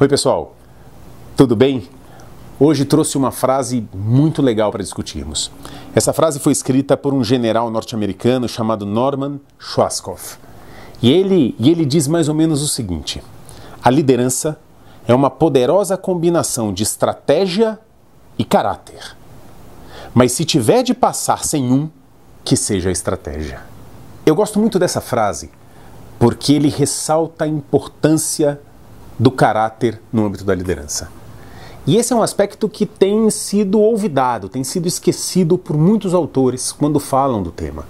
Oi pessoal, tudo bem? Hoje trouxe uma frase muito legal para discutirmos. Essa frase foi escrita por um general norte-americano chamado Norman Schwarzkopf. E ele diz mais ou menos o seguinte: a liderança é uma poderosa combinação de estratégia e caráter. Mas se tiver de passar sem um, que seja a estratégia. Eu gosto muito dessa frase porque ele ressalta a importância do caráter no âmbito da liderança. E esse é um aspecto que tem sido olvidado, tem sido esquecido por muitos autores quando falam do tema.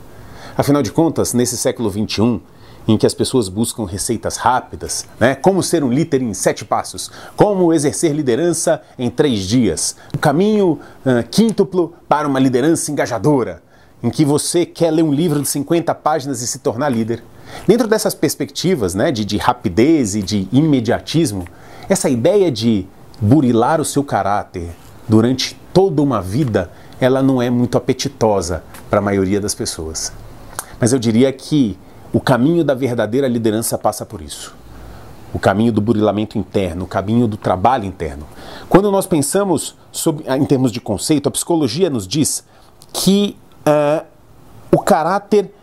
Afinal de contas, nesse século XXI, em que as pessoas buscam receitas rápidas, como ser um líder em 7 passos, como exercer liderança em 3 dias, o caminho quíntuplo para uma liderança engajadora, em que você quer ler um livro de 50 páginas e se tornar líder. Dentro dessas perspectivas de rapidez e de imediatismo, essa ideia de burilar o seu caráter durante toda uma vida, ela não é muito apetitosa para a maioria das pessoas. Mas eu diria que o caminho da verdadeira liderança passa por isso. O caminho do burilamento interno, o caminho do trabalho interno. Quando nós pensamos em termos de conceito, a psicologia nos diz que o caráter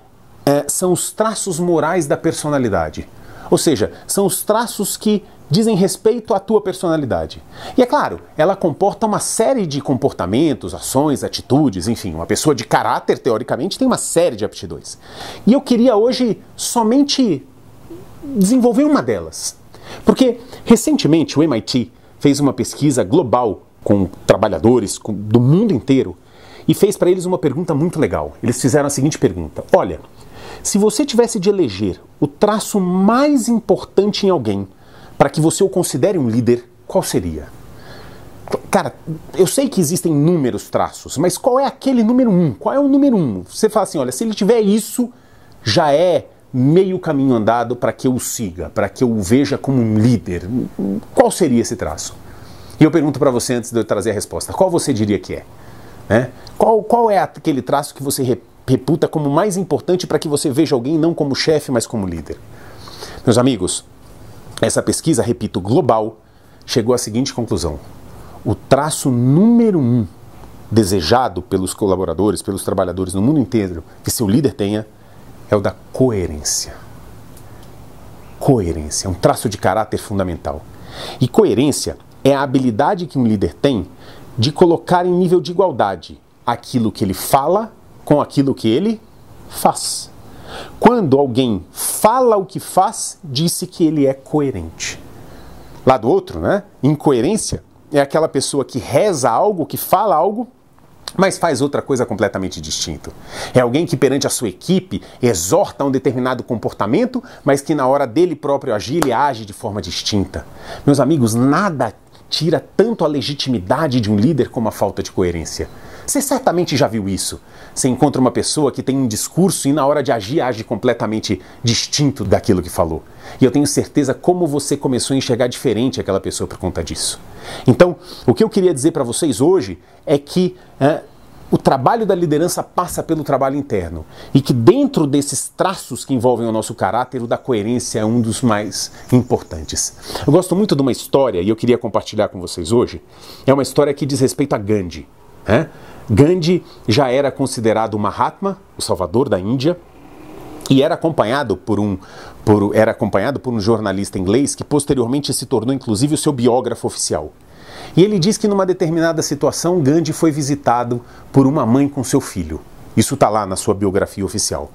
são os traços morais da personalidade. Ou seja, são os traços que dizem respeito à tua personalidade. E é claro, ela comporta uma série de comportamentos, ações, atitudes, enfim, uma pessoa de caráter, teoricamente, tem uma série de aptidões. E eu queria hoje somente desenvolver uma delas. Porque, recentemente, o MIT fez uma pesquisa global com trabalhadores do mundo inteiro e fez para eles uma pergunta muito legal. Eles fizeram a seguinte pergunta: olha, se você tivesse de eleger o traço mais importante em alguém para que você o considere um líder, qual seria? Cara, eu sei que existem inúmeros traços, mas qual é aquele número 1? Qual é o número 1? Você fala assim, olha, se ele tiver isso, já é meio caminho andado para que eu o siga, para que eu o veja como um líder. Qual seria esse traço? E eu pergunto para você antes de eu trazer a resposta, qual você diria que é? Qual é aquele traço que você reputa como mais importante para que você veja alguém não como chefe, mas como líder? Meus amigos, essa pesquisa, repito, global, chegou à seguinte conclusão: o traço número 1 desejado pelos colaboradores, pelos trabalhadores no mundo inteiro que seu líder tenha é o da coerência. Coerência, é um traço de caráter fundamental. E coerência é a habilidade que um líder tem de colocar em nível de igualdade aquilo que ele fala com aquilo que ele faz. Quando alguém fala o que faz, disse que ele é coerente. Lá do outro, incoerência é aquela pessoa que reza algo, que fala algo, mas faz outra coisa completamente distinta. É alguém que perante a sua equipe exorta um determinado comportamento, mas que na hora dele próprio agir, ele age de forma distinta. Meus amigos, nada tira tanto a legitimidade de um líder como a falta de coerência. Você certamente já viu isso. Você encontra uma pessoa que tem um discurso e na hora de agir, age completamente distinto daquilo que falou. E eu tenho certeza como você começou a enxergar diferente aquela pessoa por conta disso. Então, o que eu queria dizer para vocês hoje é que o trabalho da liderança passa pelo trabalho interno. E que dentro desses traços que envolvem o nosso caráter, o da coerência é um dos mais importantes. Eu gosto muito de uma história e eu queria compartilhar com vocês hoje. É uma história que diz respeito a Gandhi. Gandhi já era considerado o Mahatma, o salvador da Índia, e era acompanhado por um jornalista inglês que posteriormente se tornou inclusive o seu biógrafo oficial. E ele diz que numa determinada situação Gandhi foi visitado por uma mãe com seu filho. Isso está lá na sua biografia oficial.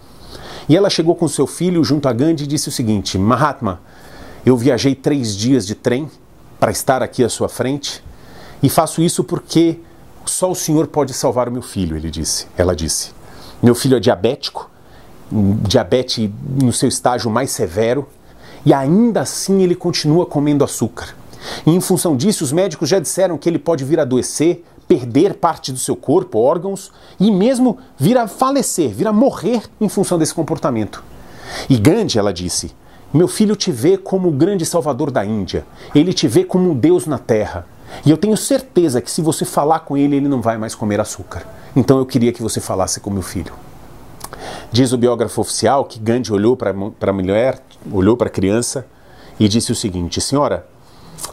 E ela chegou com seu filho junto a Gandhi e disse o seguinte: Mahatma, eu viajei 3 dias de trem para estar aqui à sua frente e faço isso porque só o senhor pode salvar o meu filho, ela disse. Meu filho é diabético, diabetes no seu estágio mais severo, e ainda assim ele continua comendo açúcar. E em função disso, os médicos já disseram que ele pode vir a adoecer, perder parte do seu corpo, órgãos, e mesmo vir a falecer, vir a morrer em função desse comportamento. E Gandhi, ela disse, meu filho te vê como o grande salvador da Índia, ele te vê como um Deus na terra. E eu tenho certeza que se você falar com ele, ele não vai mais comer açúcar. Então eu queria que você falasse com meu filho. Diz o biógrafo oficial que Gandhi olhou para a mulher, olhou para a criança e disse o seguinte: senhora,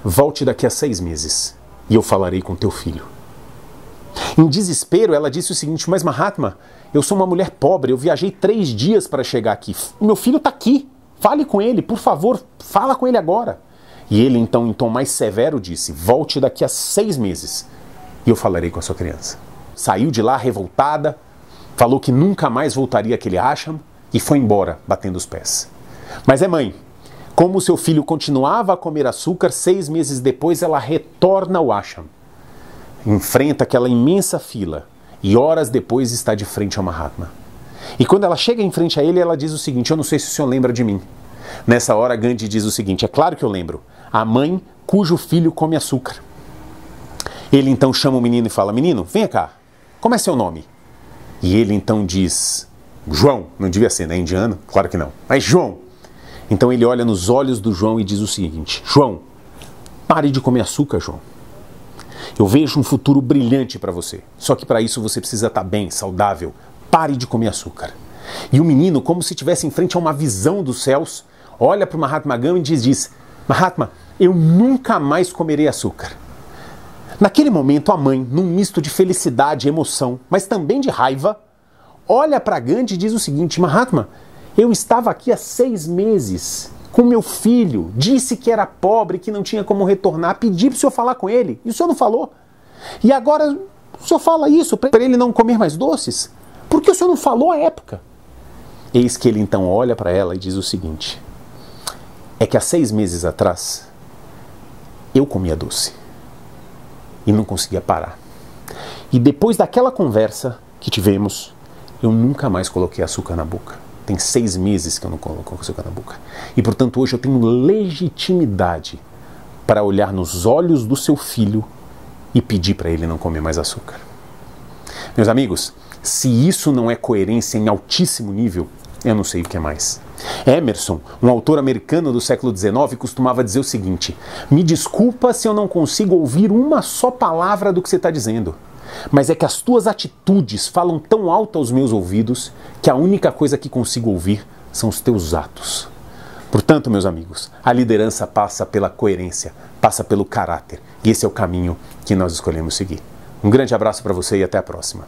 volte daqui a 6 meses e eu falarei com teu filho. Em desespero, ela disse o seguinte: mas Mahatma, eu sou uma mulher pobre, eu viajei 3 dias para chegar aqui. Meu filho está aqui, fale com ele, por favor, fala com ele agora. E ele então, em tom mais severo, disse: volte daqui a 6 meses e eu falarei com a sua criança. Saiu de lá revoltada, falou que nunca mais voltaria àquele ashram e foi embora, batendo os pés. Mas mãe, como seu filho continuava a comer açúcar, 6 meses depois ela retorna ao ashram. Enfrenta aquela imensa fila e horas depois está de frente ao Mahatma. E quando ela chega em frente a ele, ela diz o seguinte: eu não sei se o senhor lembra de mim. Nessa hora, Gandhi diz o seguinte: é claro que eu lembro, a mãe cujo filho come açúcar. Ele então chama o menino e fala: menino, venha cá, como é seu nome? E ele então diz: João. Não devia ser, né? Indiano? Claro que não. Mas João. Então ele olha nos olhos do João e diz o seguinte: João, pare de comer açúcar, João. Eu vejo um futuro brilhante para você. Só que para isso você precisa estar bem, saudável. Pare de comer açúcar. E o menino, como se estivesse em frente a uma visão dos céus, olha para o Mahatma Gandhi e diz: Mahatma, eu nunca mais comerei açúcar. Naquele momento, a mãe, num misto de felicidade e emoção, mas também de raiva, olha para Gandhi e diz o seguinte: Mahatma, eu estava aqui há 6 meses com meu filho, disse que era pobre, que não tinha como retornar, pedi para o senhor falar com ele, e o senhor não falou. E agora o senhor fala isso para ele não comer mais doces? Por que o senhor não falou à época? Eis que ele então olha para ela e diz o seguinte: é que há 6 meses atrás eu comia doce e não conseguia parar. E depois daquela conversa que tivemos, eu nunca mais coloquei açúcar na boca. Tem 6 meses que eu não coloco açúcar na boca. E portanto hoje eu tenho legitimidade para olhar nos olhos do seu filho e pedir para ele não comer mais açúcar. Meus amigos, se isso não é coerência em altíssimo nível, eu não sei o que é mais. Emerson, um autor americano do século XIX, costumava dizer o seguinte: me desculpa se eu não consigo ouvir uma só palavra do que você está dizendo, mas é que as tuas atitudes falam tão alto aos meus ouvidos que a única coisa que consigo ouvir são os teus atos. Portanto, meus amigos, a liderança passa pela coerência, passa pelo caráter, e esse é o caminho que nós escolhemos seguir. Um grande abraço para você e até a próxima.